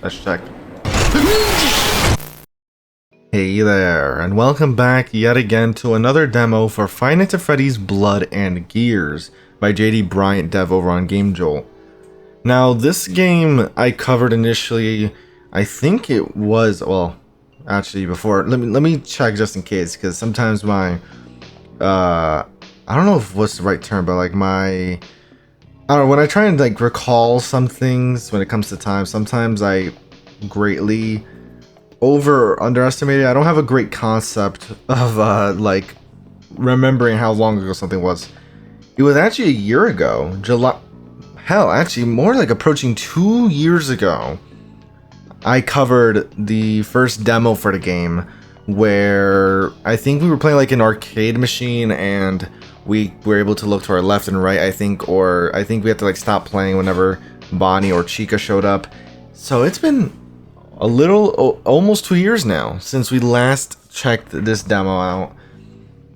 Let's check. Hey there, and welcome back yet again to another demo for Five Nights at Freddy's Blood and Gears by JD Bryant Dev over on GameJolt. Now, this game I covered initially, I think it was, well, actually before, let me check just in case, because sometimes my, I don't know if what's the right term, but like I don't know, when I try and like recall some things when it comes to time, sometimes I greatly underestimated. I don't have a great concept of like remembering how long ago something was. It was actually a year ago, July. Hell, actually more like approaching 2 years ago. I covered the first demo for the game, where I think we were playing like an arcade machine, and we were able to look to our left and right. I think we had to like stop playing whenever Bonnie or Chica showed up. So it's been a little, almost 2 years now since we last checked this demo out.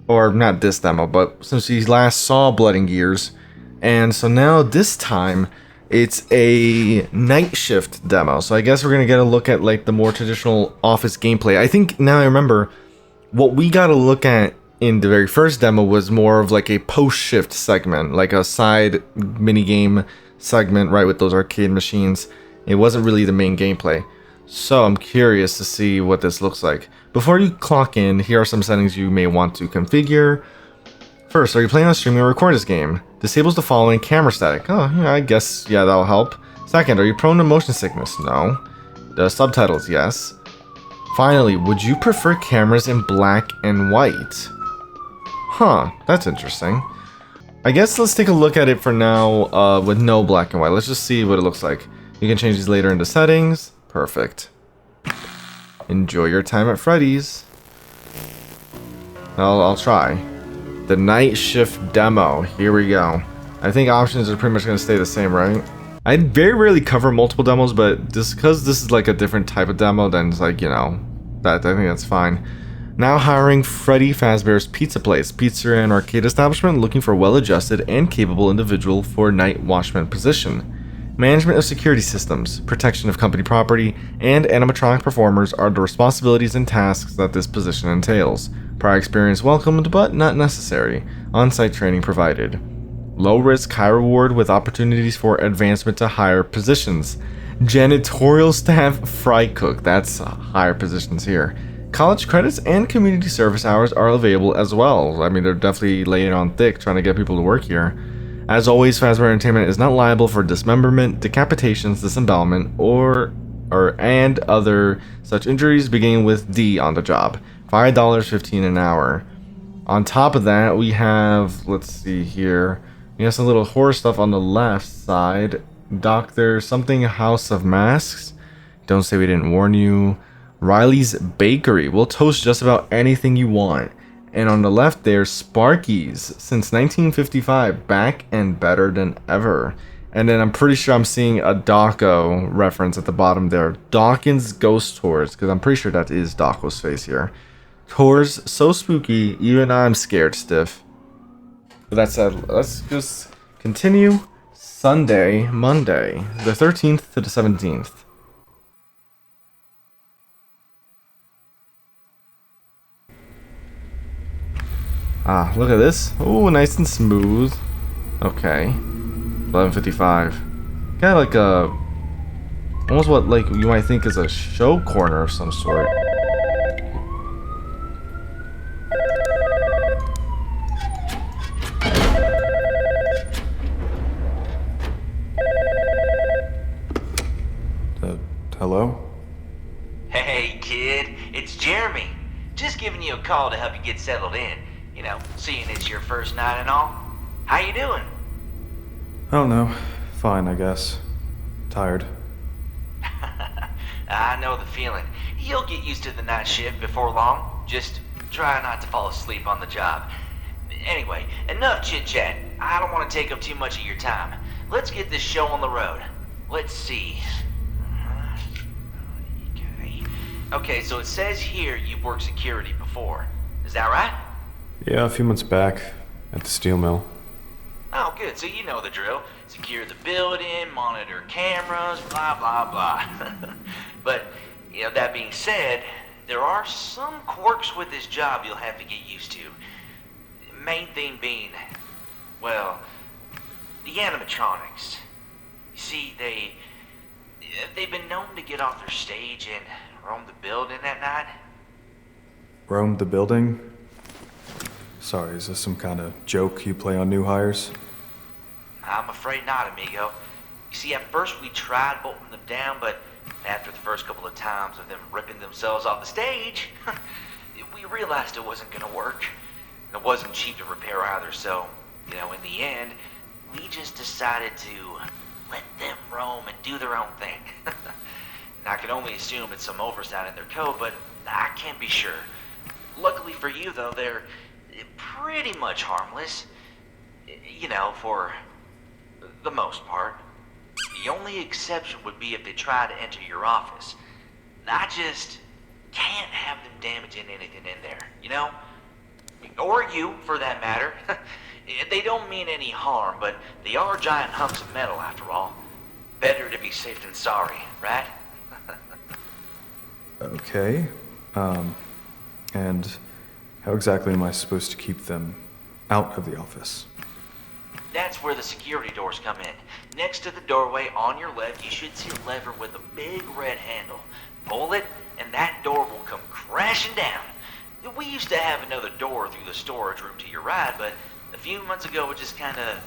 Or not this demo, but since we last saw Blood and Gears. And so now this time, it's a night shift demo. So I guess we're going to get a look at like the more traditional office gameplay. I think now I remember what we got to look at in the very first demo was more of like a post-shift segment, like a side mini-game segment, right, with those arcade machines. It wasn't really the main gameplay. So I'm curious to see what this looks like. Before you clock in, here are some settings you may want to configure. First, are you planning on streaming or record this game? Disables the following: camera static. Oh, yeah, I guess, yeah, that'll help. Second, are you prone to motion sickness? No. The subtitles, yes. Finally, would you prefer cameras in black and white? Huh, that's interesting. I guess let's take a look at it for now with no black and white. Let's just see what it looks like. You can change these later into settings. Perfect. Enjoy your time at Freddy's. I'll try. The night shift demo. Here we go. I think options are pretty much going to stay the same, right? I very rarely cover multiple demos, but just because this is like a different type of demo, then it's like, you know, I think that's fine. Now hiring Freddy Fazbear's Pizza Place, pizza and arcade establishment, looking for a well-adjusted and capable individual for night watchman position. Management of security systems, protection of company property, and animatronic performers are the responsibilities and tasks that this position entails. Prior experience welcomed, but not necessary. On-site training provided. Low risk, high reward with opportunities for advancement to higher positions. Janitorial staff, fry cook, that's higher positions here. College credits and community service hours are available as well. I mean, they're definitely laying it on thick, trying to get people to work here. As always, Fazbear Entertainment is not liable for dismemberment, decapitations, disembowelment, and other such injuries beginning with D on the job. $5.15 an hour. On top of that, we have, let's see here, we have some little horror stuff on the left side. Dr. something House of Masks. Don't say we didn't warn you. Riley's Bakery. We'll toast just about anything you want. And on the left there's Sparky's, since 1955, back and better than ever. And then I'm pretty sure I'm seeing a Dawko reference at the bottom there. Dawkins Ghost Tours, because I'm pretty sure that is Dawko's face here. Tours so spooky, even I'm scared stiff. With that said, let's just continue. Monday, the 13th to the 17th. Ah, look at this. Oh, nice and smooth. Okay. 11:55. Got like a... almost what like you might think is a show corner of some sort. Hello? Hey, kid. It's Jeremy. Just giving you a call to help you get settled in. You know, seeing it's your first night and all. How you doing? I don't know. Fine, I guess. Tired. I know the feeling. You'll get used to the night shift before long. Just try not to fall asleep on the job. Anyway, enough chit-chat. I don't want to take up too much of your time. Let's get this show on the road. Let's see. Okay, so it says here you've worked security before. Is that right? Yeah, a few months back, at the steel mill. Oh, good, so you know the drill. Secure the building, monitor cameras, blah, blah, blah. But, that being said, there are some quirks with this job you'll have to get used to. Main thing being, well, the animatronics. You see, they've been known to get off their stage and roam the building at night. Roam the building? Sorry, is this some kind of joke you play on new hires? I'm afraid not, amigo. You see, at first we tried bolting them down, but after the first couple of times of them ripping themselves off the stage, we realized it wasn't gonna work. And it wasn't cheap to repair either, so, in the end, we just decided to let them roam and do their own thing. And I can only assume it's some oversight in their code, but I can't be sure. Luckily for you, though, they're pretty much harmless. For the most part. The only exception would be if they try to enter your office. I just can't have them damaging anything in there, Or you, for that matter. They don't mean any harm, but they are giant hunks of metal, after all. Better to be safe than sorry, right? Okay. And how exactly am I supposed to keep them out of the office? That's where the security doors come in. Next to the doorway on your left, you should see a lever with a big red handle. Pull it, and that door will come crashing down. We used to have another door through the storage room to your right, but a few months ago it just kinda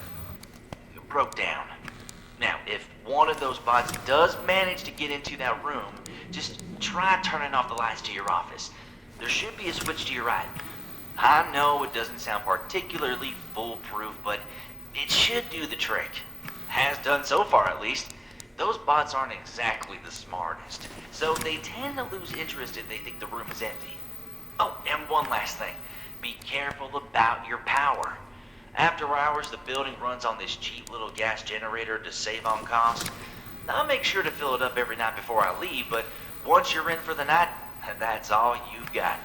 broke down. Now, if one of those bots does manage to get into that room, just try turning off the lights to your office. There should be a switch to your right. I know it doesn't sound particularly foolproof, but it should do the trick. Has done so far, at least. Those bots aren't exactly the smartest, so they tend to lose interest if they think the room is empty. Oh, and one last thing. Be careful about your power. After hours, the building runs on this cheap little gas generator to save on cost. I'll make sure to fill it up every night before I leave, but once you're in for the night, that's all you got.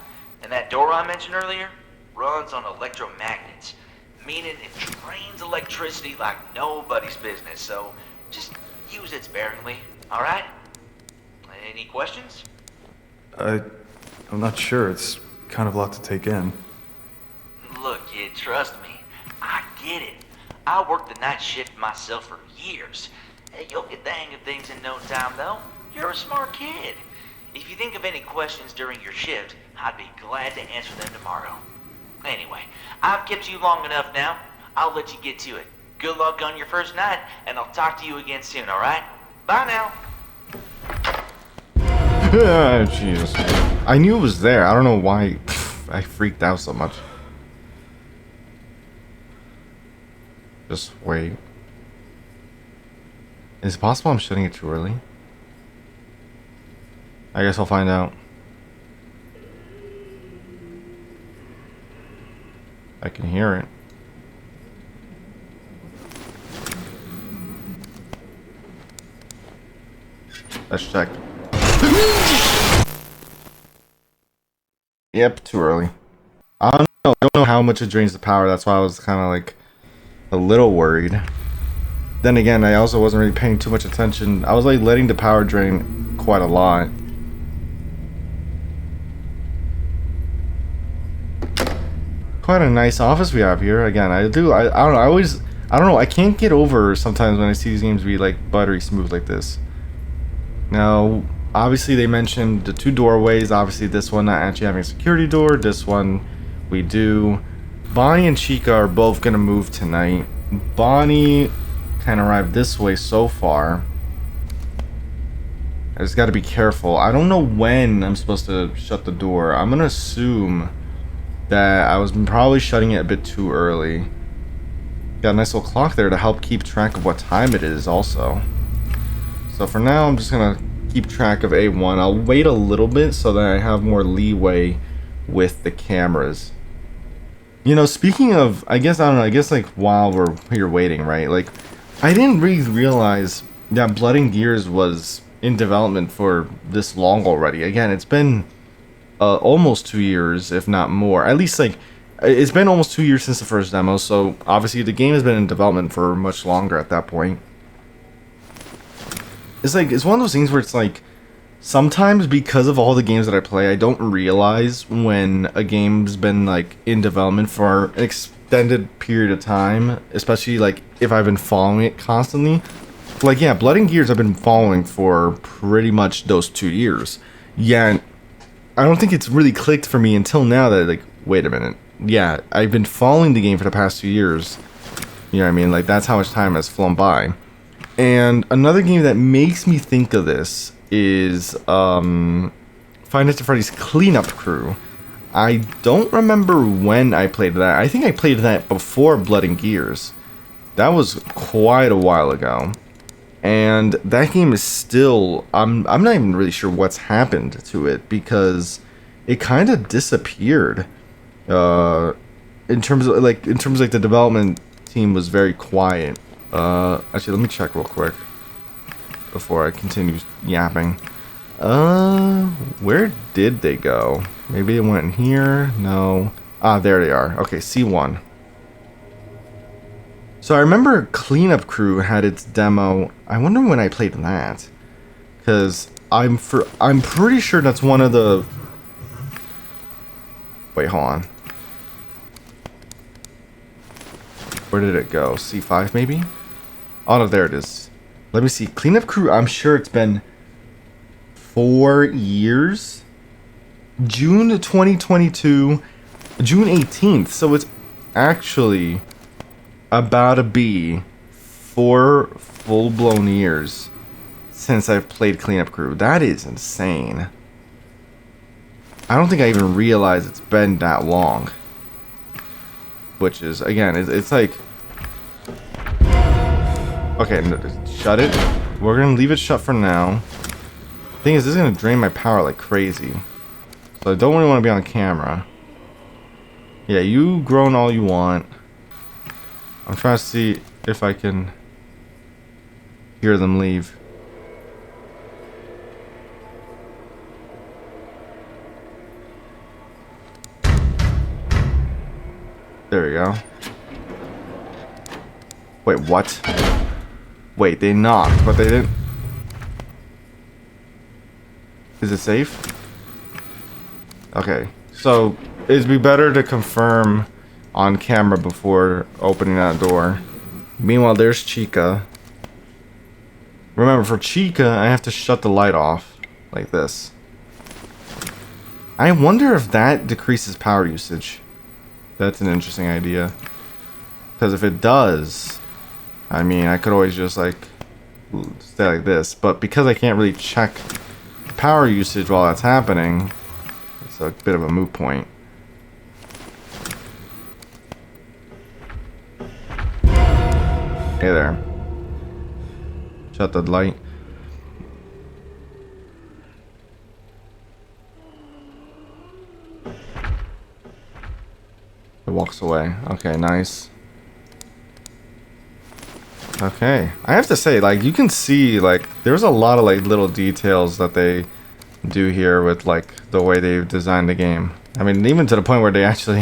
And that door I mentioned earlier runs on electromagnets, meaning it drains electricity like nobody's business, so just use it sparingly, alright? Any questions? I'm not sure. It's kind of a lot to take in. Look, kid, trust me. I get it. I worked the night shift myself for years. Hey, you'll get the hang of things in no time, though. You're a smart kid. If you think of any questions during your shift, I'd be glad to answer them tomorrow. Anyway, I've kept you long enough now. I'll let you get to it. Good luck on your first night, and I'll talk to you again soon, alright? Bye now. Jesus. I knew it was there. I don't know why I freaked out so much. Just wait. Is it possible I'm shutting it too early? I guess I'll find out. I can hear it. Let's check. Yep, too early. I don't know how much it drains the power. That's why I was kind of like a little worried. Then again, I also wasn't really paying too much attention. I was like letting the power drain quite a lot. Quite a nice office we have here. Again, I don't know. I don't know. I can't get over sometimes when I see these games be like buttery smooth like this. Now, obviously they mentioned the two doorways. Obviously this one not actually having a security door. This one we do. Bonnie and Chica are both gonna move tonight. Bonnie kind of arrived this way so far. I just gotta be careful. I don't know when I'm supposed to shut the door. I'm gonna assume that I was probably shutting it a bit too early. Got a nice little clock there to help keep track of what time it is also. So for now, I'm just gonna keep track of A1. I'll wait a little bit so that I have more leeway with the cameras. You know, speaking of, I guess like while we're here waiting, right? Like, I didn't really realize that Blood and Gears was in development for this long already. Again, it's been almost 2 years, if not more. At least like It's been almost 2 years since the first demo, so obviously the game has been in development for much longer at that point. It's like, it's one of those things where it's like, sometimes because of all the games that I play, I don't realize when a game's been like in development for an extended period of time, especially like if I've been following it constantly. Like, yeah, Blood and Gears I've been following for pretty much those 2 years. Yeah, I don't think it's really clicked for me until now that, like, wait a minute. Yeah, I've been following the game for the past 2 years. You know what I mean? Like, that's how much time has flown by. And another game that makes me think of this is Five Nights at Freddy's Cleanup Crew. I don't remember when I played that. I think I played that before Blood and Gears. That was quite a while ago. And that game is still, I'm not even really sure what's happened to it, because it kind of disappeared. In terms of like the development team was very quiet. Actually, let me check real quick before I continue yapping. Where did they go? Maybe it went in here? No. Ah, there they are. Okay, C1. So I remember Cleanup Crew had its demo. I wonder when I played that, because I'm pretty sure that's one of the. Wait, hold on. Where did it go? C5 maybe? Oh no, there it is. Let me see. Cleanup Crew. I'm sure it's been 4 years. June 2022, June 18th. So it's actually about to be 4 full-blown years since I've played Cleanup Crew. That is insane. I don't think I even realized it's been that long. Which is, again, it's like... Okay, shut it. We're gonna leave it shut for now. Thing is, this is gonna drain my power like crazy. So I don't really want to be on camera. Yeah, you groan all you want. I'm trying to see if I can hear them leave. There we go. Wait, what? Wait, they knocked, but they didn't. Is it safe? Okay, so it'd be better to confirm on camera before opening that door. Meanwhile, there's Chica. Remember, for Chica, I have to shut the light off like this. I wonder if that decreases power usage. That's an interesting idea. Because if it does, I mean, I could always just like stay like this. But because I can't really check power usage while that's happening, it's a bit of a moot point. Hey there. Shut the light. It walks away. Okay, nice. Okay. I have to say, like, you can see, like, there's a lot of, like, little details that they do here with, like, the way they've designed the game. I mean, even to the point where they actually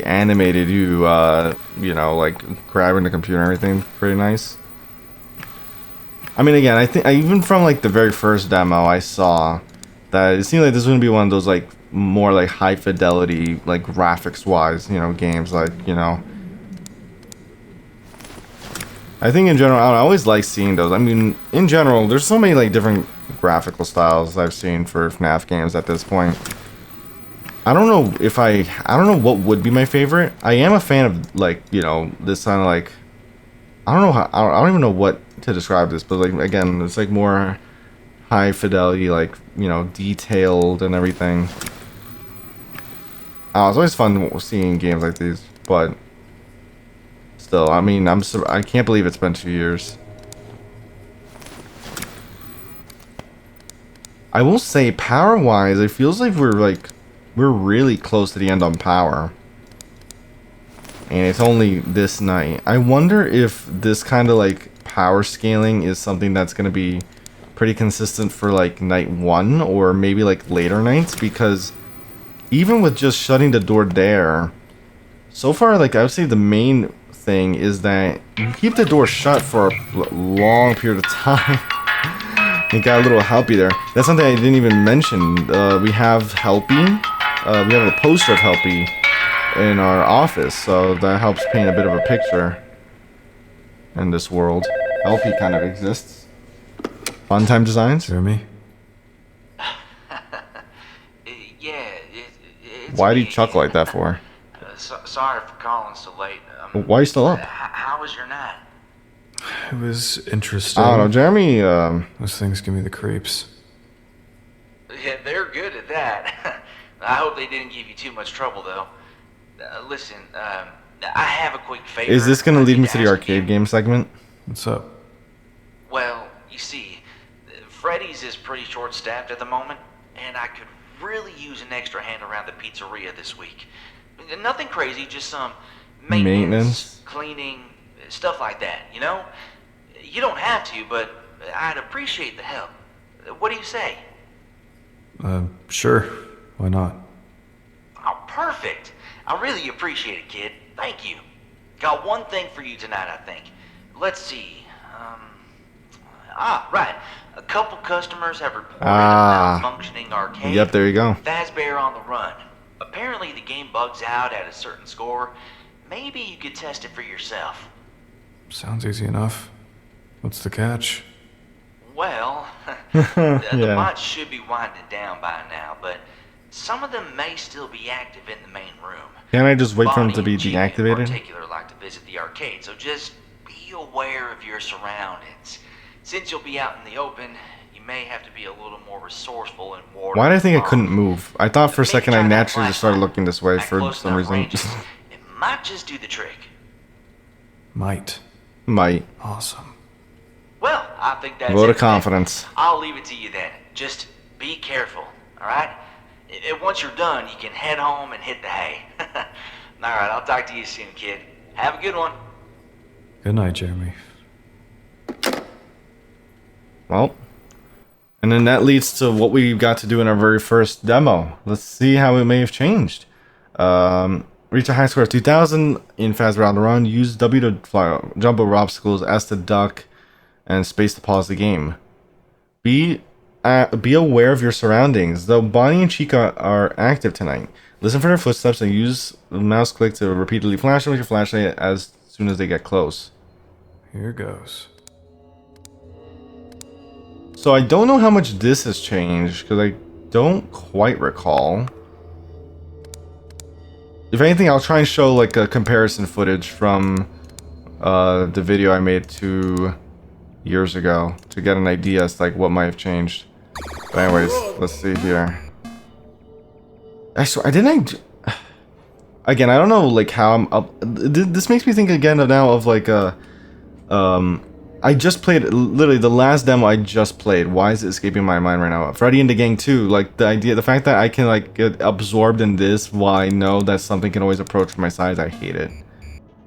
animated you, you know, like, grabbing the computer and everything. Pretty nice. I mean, again, I think, even from, like, the very first demo, I saw that it seemed like this was going to be one of those, like, more, like, high fidelity, like, graphics-wise, you know, games, like, you know. I think in general, I always like seeing those. I mean, in general, there's so many, like, different graphical styles I've seen for FNAF games at this point. I don't know if I don't know what would be my favorite. I am a fan of, like, you know, this kind of, like, I don't know how, I don't even know what to describe this, but, like, again, it's, like, more high fidelity, like, you know, detailed and everything. It's always fun seeing games like these, but still, I mean, I can't believe it's been 2 years. I will say, power-wise, it feels like we're really close to the end on power. And it's only this night. I wonder if this kind of, like, power scaling is something that's going to be pretty consistent for, like, night 1 or maybe, like, later nights, because even with just shutting the door there, so far, like, I would say the main thing is that you keep the door shut for a long period of time. It got a little helpy there. That's something I didn't even mention. We have Helpy. We have a poster of Helpy in our office, so that helps paint a bit of a picture in this world. Helpy kind of exists. Fun time designs. Jeremy? Yeah, it's Why do you me chuckle again. like that for? Sorry for calling so late. Why are you still up? How was your night? It was interesting. I don't know, Jeremy. Those things give me the creeps. Yeah, they're good at that. I hope they didn't give you too much trouble, though. Listen, I have a quick favor. Is this gonna I lead need me to to the ask arcade you. game segment? What's up? Well, you see, Freddy's is pretty short-staffed at the moment, and I could really use an extra hand around the pizzeria this week. Nothing crazy, just some maintenance, cleaning, stuff like that, you know? You don't have to, but I'd appreciate the help. What do you say? Sure. Why not? Oh, perfect. I really appreciate it, kid. Thank you. Got one thing for you tonight, I think. Let's see. Right. A couple customers have reported a malfunctioning arcade. Yep, there you go. Fazbear on the run. Apparently the game bugs out at a certain score. Maybe you could test it for yourself. Sounds easy enough. What's the catch? Well, Yeah. the bots should be winding down by now, but some of them may still be active in the main room. Can't I just wait for them Bonnie to be and Jimmy in deactivated? particular like to visit the arcade, so just be aware of your surroundings. Since you'll be out in the open, you may have to be a little more resourceful and ward. Why did I think I off couldn't move? I thought for a Maybe second I try that naturally just started flashlight. looking this way At for close some enough reason. ranges, it might just do the trick. Might. Might. Awesome. Well, I think that's Vote it of then. confidence. I'll leave it to you then. Just be careful, alright? Once you're done, you can head home and hit the hay. Alright, I'll talk to you soon, kid. Have a good one. Good night, Jeremy. Well, and then that leads to what we got to do in our very first demo. Let's see how it may have changed. Reach a high score of 2000 in Fazbear on the Run. Use W to fly, jump over obstacles, S to duck, and space to pause the game. Be aware of your surroundings. Though Bonnie and Chica are active tonight, listen for their footsteps and use the mouse click to repeatedly flash them with your flashlight as soon as they get close. Here goes. So I don't know how much this has changed, because I don't quite recall. If anything, I'll try and show like a comparison footage from the video I made 2 years ago to get an idea as to, like, what might have changed. But anyways, let's see here. Actually, again, I don't know like how I'm up. This makes me think again of now of like I just played literally the last demo I just played. Why is it escaping my mind right now? Freddy and the Gang 2. Like the fact that I can like get absorbed in this while I know that something can always approach from my sides, I hate it.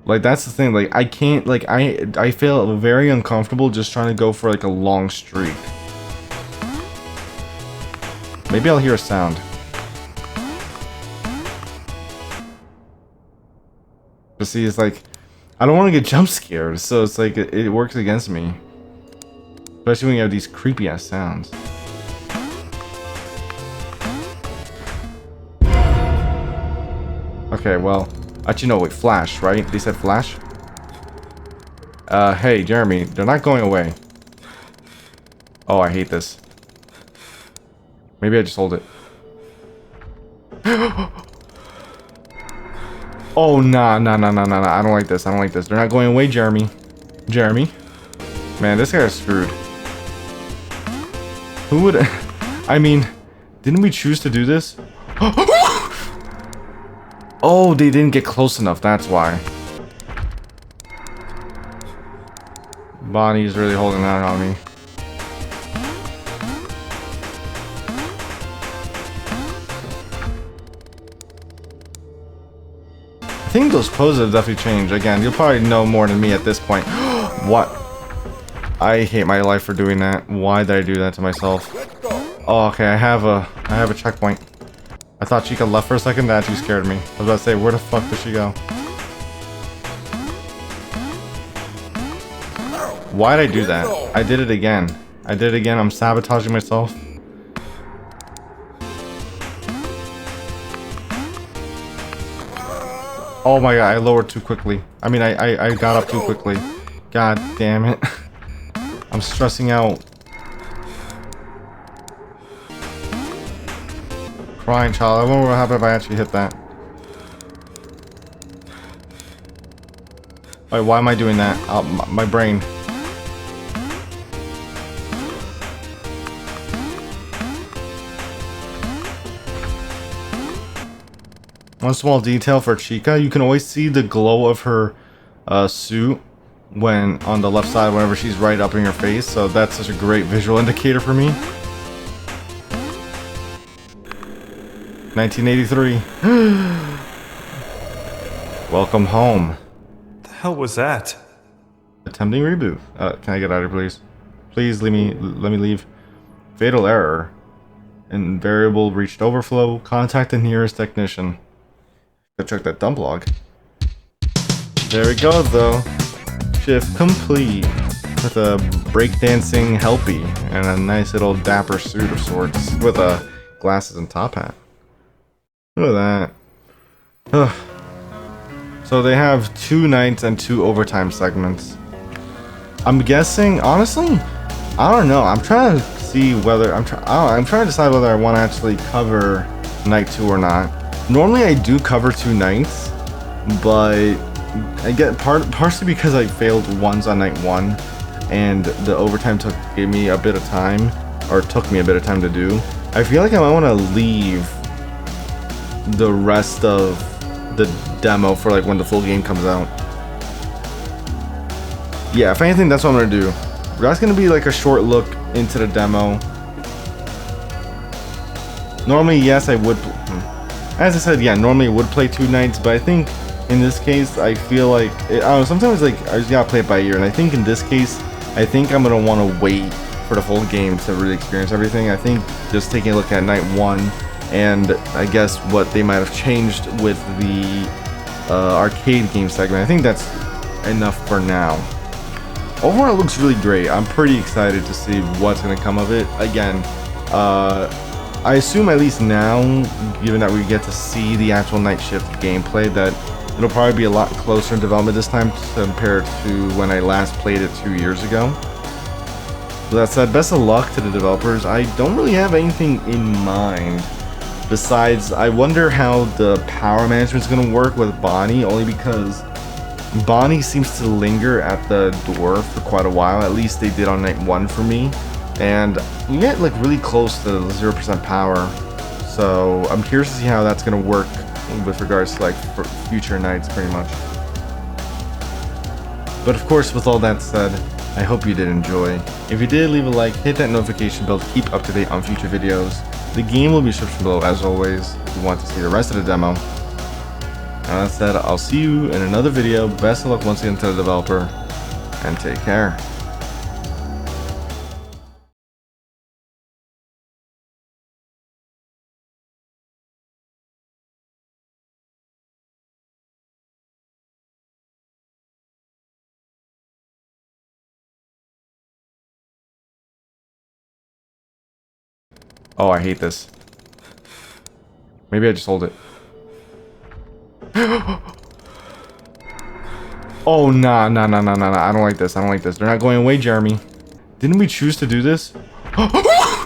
Like that's the thing. Like I can't. Like I feel very uncomfortable just trying to go for like a long streak. Maybe I'll hear a sound. But see, it's like I don't want to get jump scared, so it's like it works against me. Especially when you have these creepy ass sounds. Okay, well, actually no, wait, flash, right? They said flash? Hey, Jeremy, they're not going away. Oh, I hate this. Maybe I just hold it. Oh, nah. I don't like this. They're not going away, Jeremy. Jeremy. Man, this guy's screwed. Who would... I mean, didn't we choose to do this? Oh, they didn't get close enough. That's why. Bonnie's really holding out on me. I think those poses have definitely changed. Again, you'll probably know more than me at this point. What? I hate my life for doing that. Why did I do that to myself? Oh, okay. I have a checkpoint. I thought Chica left for a second. That too scared me. I was about to say, where the fuck did she go? Why'd I do that? I did it again. I did it again. I'm sabotaging myself. Oh my god, I lowered too quickly. I mean, I got up too quickly. God damn it. I'm stressing out. Crying child. I wonder what would happen if I actually hit that. Wait, why am I doing that? My brain. One small detail for Chica, you can always see the glow of her suit when on the left side whenever she's right up in your face, so that's such a great visual indicator for me. 1983. Welcome home. The hell was that? Attempting reboot. Can I get out of here, please? Please let me leave. Fatal error. Invariable reached overflow. Contact the nearest technician. Go check that dump log. There we go, though. Shift complete. With a breakdancing helpy and a nice little dapper suit of sorts with glasses and top hat. Look at that. Ugh. So they have 2 nights and 2 overtime segments. I'm guessing, honestly, I don't know. I'm trying to see whether I'm trying to decide whether I want to actually cover night 2 or not. Normally I do cover 2 nights, but I get partially because I failed once on night 1, and the overtime took me a bit of time to do. I feel like I might want to leave the rest of the demo for like when the full game comes out. Yeah, if anything, that's what I'm gonna do. That's gonna be like a short look into the demo. Normally, yes, I would. As I said, yeah, normally I would play 2 nights, but I think in this case, I feel like I don't know. Sometimes like I just gotta play it by ear, and I think in this case, I think I'm gonna want to wait for the full game to really experience everything. I think just taking a look at night 1, and I guess what they might have changed with the arcade game segment, I think that's enough for now. Overall, it looks really great. I'm pretty excited to see what's gonna come of it. Again, I assume at least now, given that we get to see the actual night shift gameplay, that it'll probably be a lot closer in development this time compared to when I last played it 2 years ago. With that said, best of luck to the developers. I don't really have anything in mind. Besides, I wonder how the power management is going to work with Bonnie, only because Bonnie seems to linger at the door for quite a while. At least they did on night 1 for me. And you get like really close to 0% power. So I'm curious to see how that's going to work with regards to like for future nights, pretty much. But of course, with all that said, I hope you did enjoy. If you did, leave a like, hit that notification bell to keep up to date on future videos. The game will be description below as always if you want to see the rest of the demo. And that said, I'll see you in another video. Best of luck once again to the developer, and take care. Oh, I hate this. Maybe I just hold it. Oh, nah. I don't like this. They're not going away, Jeremy. Didn't we choose to do this?